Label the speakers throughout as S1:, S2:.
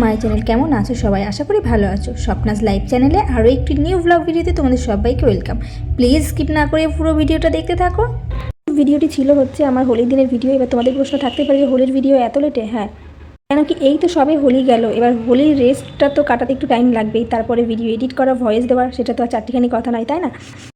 S1: My channel. কেমন আছো সবাই? আশা করি ভালো আছো। স্বপ্নাস লাইভ চ্যানেলে আরও একটি নিউ ব্লগ ভিডিওতে তোমাদের সবাইকে ওয়েলকাম। প্লিজ স্কিপ না করে পুরো ভিডিওটা দেখতে থাকো। ভিডিওটি ছিল হচ্ছে আমার হোলির দিনের ভিডিও। এবার তোমাদের প্রশ্ন থাকতে পারে যে হোলির ভিডিও এত লেটে। হ্যাঁ, কেন কি এই তো সবে হোলি গেল, এবার হোলির রেস্টটা তো কাটাতে একটু টাইম লাগবেই, তারপরে ভিডিও এডিট করা, ভয়েস দেওয়া, সেটা তো আর চারটিখানি কথা নয়, তাই না?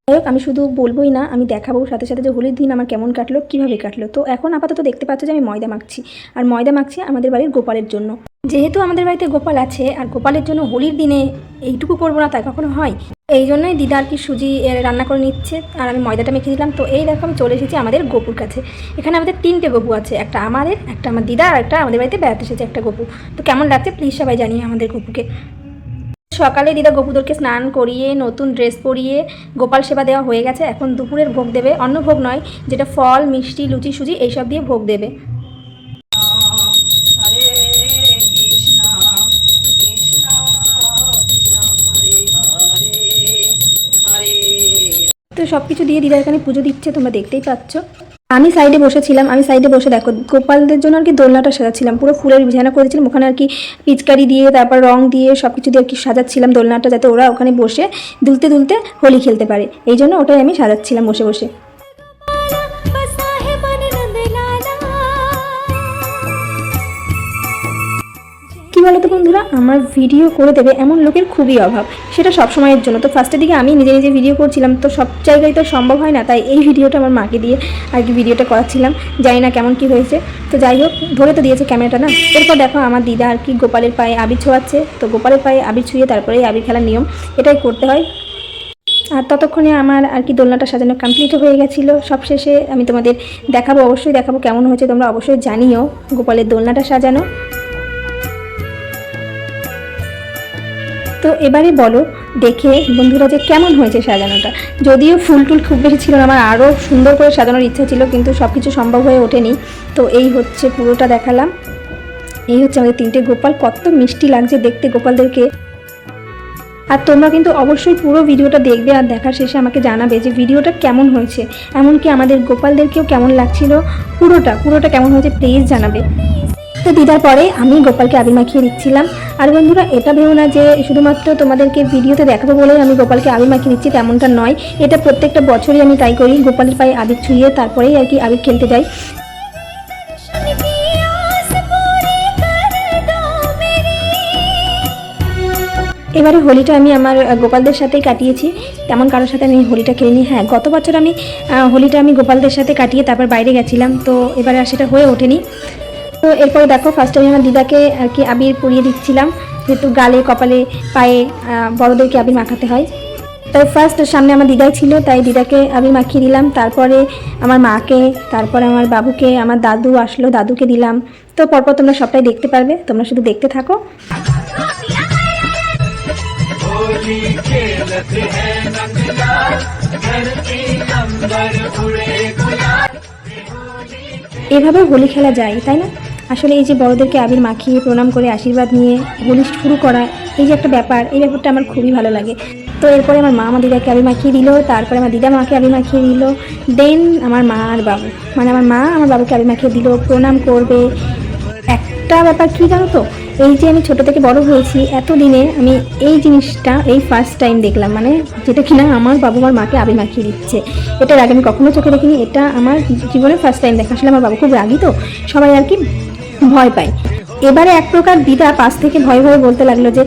S1: যাই হোক, আমি শুধু বলবোই না, আমি দেখাবো সাথে সাথে যে হোলির দিন আমার কেমন কাটলো, কীভাবে কাটলো। তো এখন আপাতত দেখতে পাচ্ছ যে আমি ময়দা মাখছি, আর ময়দা মাখছি আমাদের বাড়ির গোপালের জন্য। যেহেতু আমাদের বাড়িতে গোপাল আছে আর গোপালের জন্য হোলির দিনে এইটুকু করবো না তাই কখনো হয়, এই জন্যই দিদা আর কি সুজি রান্না করে নিচ্ছে আর আমি ময়দাটা মেখে দিলাম। তো এই দেখো আমি চলে এসেছি আমাদের গপুর কাছে। এখানে আমাদের 3টে গপু আছে, একটা আমাদের, একটা আমার দিদা, আর একটা আমাদের বাড়িতে বেড়াতে এসেছে একটা গপু। তো কেমন লাগছে প্লিজ সবাই জানিয়ে আমাদের গপুকে। সকালে দিদা গপুদেরকে স্নান করিয়ে নতুন ড্রেস পরিয়ে গোপাল সেবা দেওয়া হয়ে গেছে। এখন দুপুরের ভোগ দেবে, অন্য ভোগ নয়, যেটা ফল মিষ্টি লুচি সুজি এইসব দিয়ে ভোগ দেবে। তো সব কিছু দিয়ে দিদা এখানে পুজো দিচ্ছে, তোমরা দেখতেই পাচ্ছ। আমি সাইডে বসেছিলাম, আমি সাইডে বসে দেখো গোপালদের জন্য আর কি দোলনাটা সাজাচ্ছিলাম, পুরো ফুলের বিছানা করেছিলাম ওখানে আর কি, পিচকারি দিয়ে তারপর রং দিয়ে সব কিছু দিয়ে আর কি সাজাচ্ছিলাম দোলনাটা, যাতে ওরা ওখানে বসে দুলতে দুলতে হোলি খেলতে পারে। এই জন্য ওটাই আমি সাজাচ্ছিলাম বসে বসে। কি বলো তো বন্ধুরা, আমার ভিডিও করে দেবে এমন লোকের খুবই অভাব, সেটা সব সময়ের জন্য। তো ফার্স্টের দিকে আমি নিজে নিজে ভিডিও করছিলাম, তো সব জায়গায় তো সম্ভব হয় না, তাই এই ভিডিওটা আমার মাকে দিয়ে আর কি ভিডিওটা করাচ্ছিলাম। জানি না কেমন কি হয়েছে, তো যাই হোক ধরে তো দিয়েছে ক্যামেরাটা না। এরপর দেখো আমার দিদা আর কি গোপালের পায়ে আবির ছোঁয়াচ্ছে। তো গোপালের পায়ে আবির ছুঁয়ে তারপরে আবির খেলার নিয়ম, এটাই করতে হয়। আর ততক্ষণে আমার আর কি দোলনাটা সাজানো কমপ্লিট হয়ে গেছিলো। সব শেষে আমি তোমাদের দেখাবো, অবশ্যই দেখাবো কেমন হয়েছে, তোমরা অবশ্যই জানিও গোপালের দোলনাটা সাজানো। তো এবারে বলো দেখে বন্ধুরা যে কেমন হয়েছে সাজানোটা। যদিও ফুল টুল খুব বেশি ছিল না, আমার আরও সুন্দর করে সাজানোর ইচ্ছা ছিল, কিন্তু সব কিছু সম্ভব হয়ে ওঠেনি। তো এই হচ্ছে পুরোটা দেখালাম। এই হচ্ছে আমাদের 3টে গোপাল, কত মিষ্টি লাগছে দেখতে গোপালদেরকে। আর তোমরা কিন্তু অবশ্যই পুরো ভিডিওটা দেখবে আর দেখার শেষে আমাকে জানাবে যে ভিডিওটা কেমন হয়েছে, এমনকি আমাদের গোপালদেরকেও কেমন লাগছিল, পুরোটা কেমন হয়েছে প্লিজ জানাবে। তো দিদার পরে আমি গোপালকে আবির মাখিয়ে দিচ্ছিলাম। আর বন্ধুরা এটা ভেবো না যে শুধুমাত্র তোমাদেরকে ভিডিওতে দেখাবো বলেই আমি গোপালকে আবির মাখিয়ে দিচ্ছি, তেমনটা নয়। এটা প্রত্যেকটা বছরই আমি ট্রাই করি, গোপালের পায়ে আবির ছুঁয়ে তারপরেই আর কি আবির খেলতে যাই। এবারে হোলিটা আমি আমার গোপালদের সাথেই কাটিয়েছি, তেমন কারোর সাথে আমি হোলিটা খেলিনি। হ্যাঁ, গত বছর আমি হোলিটা আমি গোপালদের সাথে কাটিয়ে তারপর বাইরে গেছিলাম, তো এবারে আর সেটা হয়ে ওঠেনি। তো এরপরে দেখো ফার্স্টে আমি আমার দিদাকে আর কি আবির পরিয়ে দিচ্ছিলাম, যেহেতু গালে কপালে পায়ে বড়োদেরকে আবির মাখাতে হয়। তাই ফার্স্ট সামনে আমার দিদাই ছিল, তাই দিদাকে আবির মাখিয়ে দিলাম, তারপরে আমার মাকে, তারপরে আমার বাবুকে, আমার দাদু আসলো দাদুকে দিলাম। তো পরপর তোমরা সবটাই দেখতে পারবে, তোমরা শুধু দেখতে থাকো। এভাবে হোলি খেলা যায়, তাই না? আসলে এই যে বড়োদেরকে আবির মাখিয়ে প্রণাম করে আশীর্বাদ নিয়ে হোলি শুরু করা, এই যে একটা ব্যাপার, এই ব্যাপারটা আমার খুবই ভালো লাগে। তো এরপরে আমার মা আমার দিদাকে আবির মাখিয়ে দিল, তারপরে আমার দিদা মাকে আবির মাখিয়ে দিল, দেন আমার মা আর বাবু, মানে আমার মা আমার বাবুকে আবির মাখিয়ে দিল, প্রণাম করবে। একটা ব্যাপার কী জানো তো, এই যে আমি ছোটো থেকে বড় হয়েছি এতদিনে আমি এই জিনিসটা এই ফার্স্ট টাইম দেখলাম, মানে যেটা কিনা আমার বাবু আমার মাকে আবির মাখিয়ে দিচ্ছে। এটার আগে আমি কখনো চোখে দেখিনি, এটা আমার জীবনে ফার্স্ট টাইম দেখা। আসলে আমার বাবু খুব রাগী, তো সবাই আর কি ভয় পায়। এবারে এক প্রকার দিদা পাশ থেকে ভয়ে ভয়ে বলতে লাগলো যে,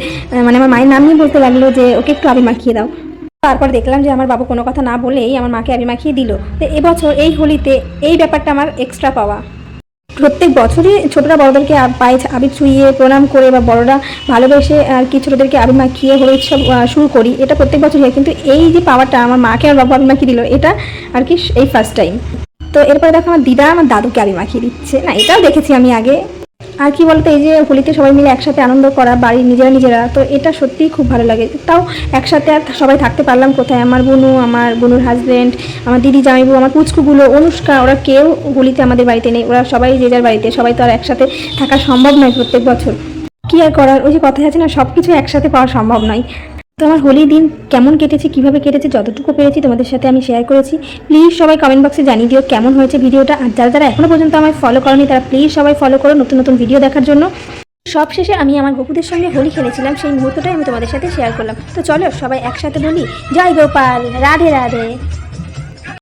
S1: মানে আমার মায়ের নাম নিয়ে বলতে লাগলো যে ওকে একটু আবির মাখিয়ে দাও। তারপর দেখলাম যে আমার বাবু কোনো কথা না বলেই আমার মাকে আবির মাখিয়ে দিল। তো এবছর এই হোলিতে এই ব্যাপারটা আমার এক্সট্রা পাওয়া। প্রত্যেক বছরই ছোটরা বড়োদেরকে পায়ে আবির ছুঁয়ে প্রণাম করে বা বড়রা ভালোবেসে আর কি ছোটোদেরকে আবির মাখিয়ে হোলি উৎসব শুরু করি, এটা প্রত্যেক বছরই হয়। কিন্তু এই যে পাওয়াটা আমার মাকে আর বাবু আবির মাখিয়ে দিল, এটা আর কি এই ফার্স্ট টাইম। তো এরপরে দেখো আমার দিদা আমার দাদুকে আবির মাখিয়ে দিচ্ছে, না এটাও দেখেছি আমি আগে। আর কি বলতো, এই যে হোলিতে সবাই মিলে একসাথে আনন্দ করা, বাড়ির নিজেরা, তো এটা সত্যিই খুব ভালো লাগে। তাও একসাথে আর সবাই থাকতে পারলাম কোথায়, আমার বোনু, আমার বোনুর হাজব্যান্ড, আমার দিদি জামাইবু, আমার পুচকুগুলো, অনুষ্কা, ওরা কেউ হোলিতে আমাদের বাড়িতে নেই, ওরা সবাই যে যার বাড়িতে। সবাই তো আর একসাথে থাকা সম্ভব নয় প্রত্যেক বছর, কি আর করার, ওই যে কথাই আছে না, সব কিছু একসাথে পাওয়া সম্ভব নয়। তো আমার হোলির দিন কেমন কেটেছে, কিভাবে কেটেছে, যতটুকু পেরেছি তোমাদের সাথে আমি শেয়ার করেছি। প্লিজ সবাই কমেন্ট বক্সে জানিয়ে দিও কেমন হয়েছে ভিডিওটা। আর যারা যারা এখনো পর্যন্ত আমায় ফলো করনি তারা প্লিজ সবাই ফলো করো নতুন নতুন ভিডিও দেখার জন্য। সবশেষে আমি আমার গপুদের সঙ্গে হোলি খেলেছিলাম, সেই মুহূর্তটাই আমি তোমাদের সাথে শেয়ার করলাম। তো চলো সবাই একসাথে বলি জয় গোপাল, রাধে রাধে।